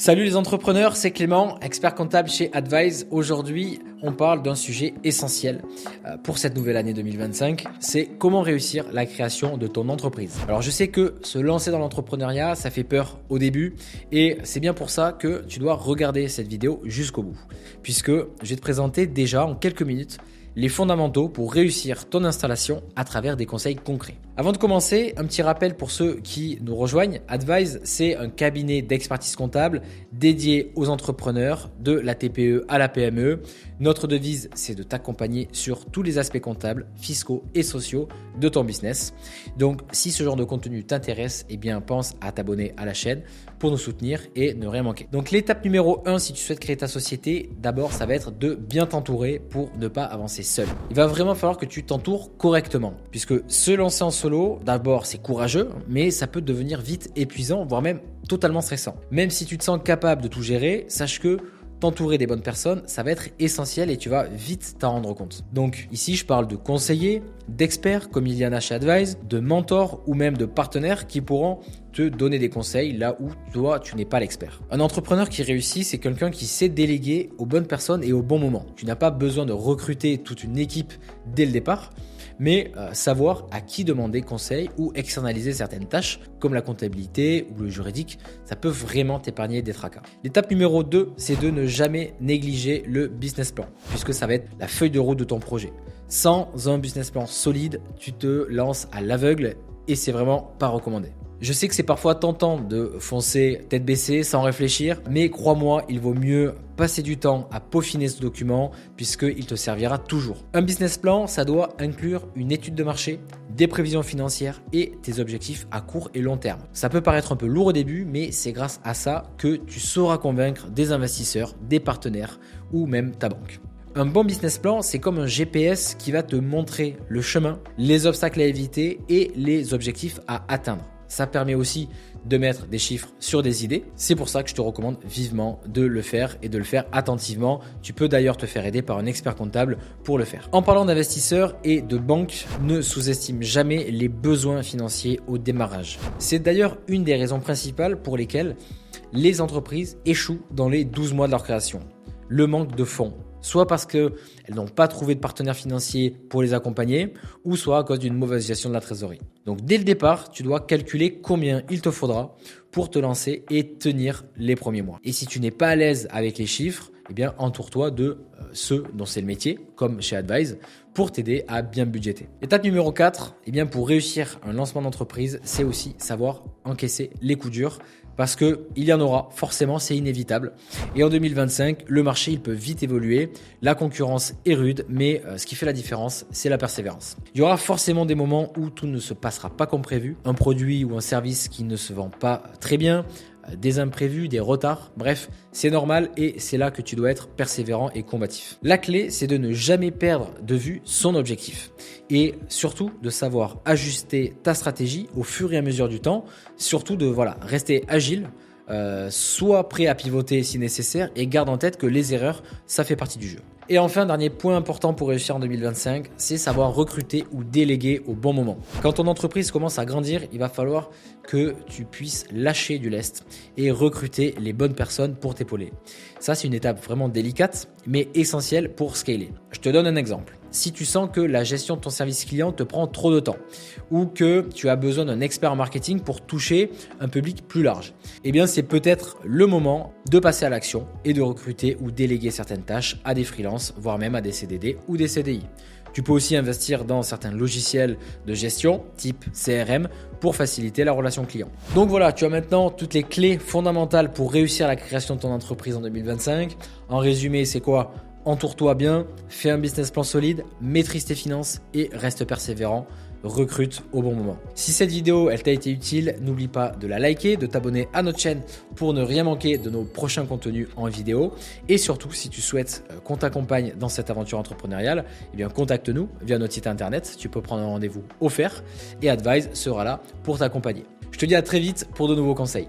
Salut les entrepreneurs, c'est Clément, expert comptable chez Advise. Aujourd'hui, on parle d'un sujet essentiel pour cette nouvelle année 2025, c'est comment réussir la création de ton entreprise. Alors je sais que se lancer dans l'entrepreneuriat, ça fait peur au début et c'est bien pour ça que tu dois regarder cette vidéo jusqu'au bout. Puisque je vais te présenter déjà en quelques minutes les fondamentaux pour réussir ton installation à travers des conseils concrets. Avant de commencer, un petit rappel pour ceux qui nous rejoignent. Advise, c'est un cabinet d'expertise comptable dédié aux entrepreneurs de la TPE à la PME. Notre devise, c'est de t'accompagner sur tous les aspects comptables, fiscaux et sociaux de ton business. Donc, si ce genre de contenu t'intéresse, eh bien, pense à t'abonner à la chaîne pour nous soutenir et ne rien manquer. Donc, l'étape numéro 1, si tu souhaites créer ta société, d'abord, ça va être de bien t'entourer pour ne pas avancer seul. Il va vraiment falloir que tu t'entoures correctement puisque se lancer en solo, d'abord, c'est courageux, mais ça peut devenir vite épuisant, voire même totalement stressant. Même si tu te sens capable de tout gérer, sache que t'entourer des bonnes personnes, ça va être essentiel et tu vas vite t'en rendre compte. Donc ici, je parle de conseillers, d'experts comme il y en a chez Advise, de mentors ou même de partenaires qui pourront te donner des conseils là où toi, tu n'es pas l'expert. Un entrepreneur qui réussit, c'est quelqu'un qui sait déléguer aux bonnes personnes et au bon moment. Tu n'as pas besoin de recruter toute une équipe dès le départ, mais savoir à qui demander conseil ou externaliser certaines tâches comme la comptabilité ou le juridique, ça peut vraiment t'épargner des tracas. L'étape numéro 2, c'est de ne jamais négliger le business plan, puisque ça va être la feuille de route de ton projet. Sans un business plan solide, tu te lances à l'aveugle et c'est vraiment pas recommandé. Je sais que c'est parfois tentant de foncer tête baissée sans réfléchir, mais crois-moi, il vaut mieux passer du temps à peaufiner ce document puisqu'il te servira toujours. Un business plan, ça doit inclure une étude de marché, des prévisions financières et tes objectifs à court et long terme. Ça peut paraître un peu lourd au début, mais c'est grâce à ça que tu sauras convaincre des investisseurs, des partenaires ou même ta banque. Un bon business plan, c'est comme un GPS qui va te montrer le chemin, les obstacles à éviter et les objectifs à atteindre. Ça permet aussi de mettre des chiffres sur des idées. C'est pour ça que je te recommande vivement de le faire et de le faire attentivement. Tu peux d'ailleurs te faire aider par un expert comptable pour le faire. En parlant d'investisseurs et de banques, ne sous-estime jamais les besoins financiers au démarrage. C'est d'ailleurs une des raisons principales pour lesquelles les entreprises échouent dans les 12 mois de leur création. Le manque de fonds. Soit parce qu'elles n'ont pas trouvé de partenaire financier pour les accompagner, ou soit à cause d'une mauvaise gestion de la trésorerie. Donc dès le départ, tu dois calculer combien il te faudra pour te lancer et tenir les premiers mois. Et si tu n'es pas à l'aise avec les chiffres, eh bien entoure-toi de ceux dont c'est le métier, comme chez Advise, pour t'aider à bien budgéter. Étape numéro 4, eh bien pour réussir un lancement d'entreprise, c'est aussi savoir encaisser les coups durs. Parce qu'il y en aura, forcément, c'est inévitable. Et en 2025, le marché, il peut vite évoluer. La concurrence est rude, mais ce qui fait la différence, c'est la persévérance. Il y aura forcément des moments où tout ne se passera pas comme prévu. Un produit ou un service qui ne se vend pas très bien, des imprévus, des retards. Bref, c'est normal et c'est là que tu dois être persévérant et combatif. La clé, c'est de ne jamais perdre de vue son objectif et surtout de savoir ajuster ta stratégie au fur et à mesure du temps. Surtout de rester agile, sois prêt à pivoter si nécessaire et garde en tête que les erreurs, ça fait partie du jeu. Et enfin, dernier point important pour réussir en 2025, c'est savoir recruter ou déléguer au bon moment. Quand ton entreprise commence à grandir, il va falloir que tu puisses lâcher du lest et recruter les bonnes personnes pour t'épauler. Ça, c'est une étape vraiment délicate, mais essentielle pour scaler. Je te donne un exemple. Si tu sens que la gestion de ton service client te prend trop de temps ou que tu as besoin d'un expert en marketing pour toucher un public plus large, eh bien, c'est peut-être le moment de passer à l'action et de recruter ou déléguer certaines tâches à des freelances, voire même à des CDD ou des CDI. Tu peux aussi investir dans certains logiciels de gestion type CRM pour faciliter la relation client. Donc voilà, tu as maintenant toutes les clés fondamentales pour réussir la création de ton entreprise en 2025. En résumé, c'est quoi ? Entoure-toi bien, fais un business plan solide, maîtrise tes finances et reste persévérant. Recrute au bon moment. Si cette vidéo elle t'a été utile, n'oublie pas de la liker, de t'abonner à notre chaîne pour ne rien manquer de nos prochains contenus en vidéo. Et surtout, si tu souhaites qu'on t'accompagne dans cette aventure entrepreneuriale, eh bien contacte-nous via notre site internet. Tu peux prendre un rendez-vous offert et Advise sera là pour t'accompagner. Je te dis à très vite pour de nouveaux conseils.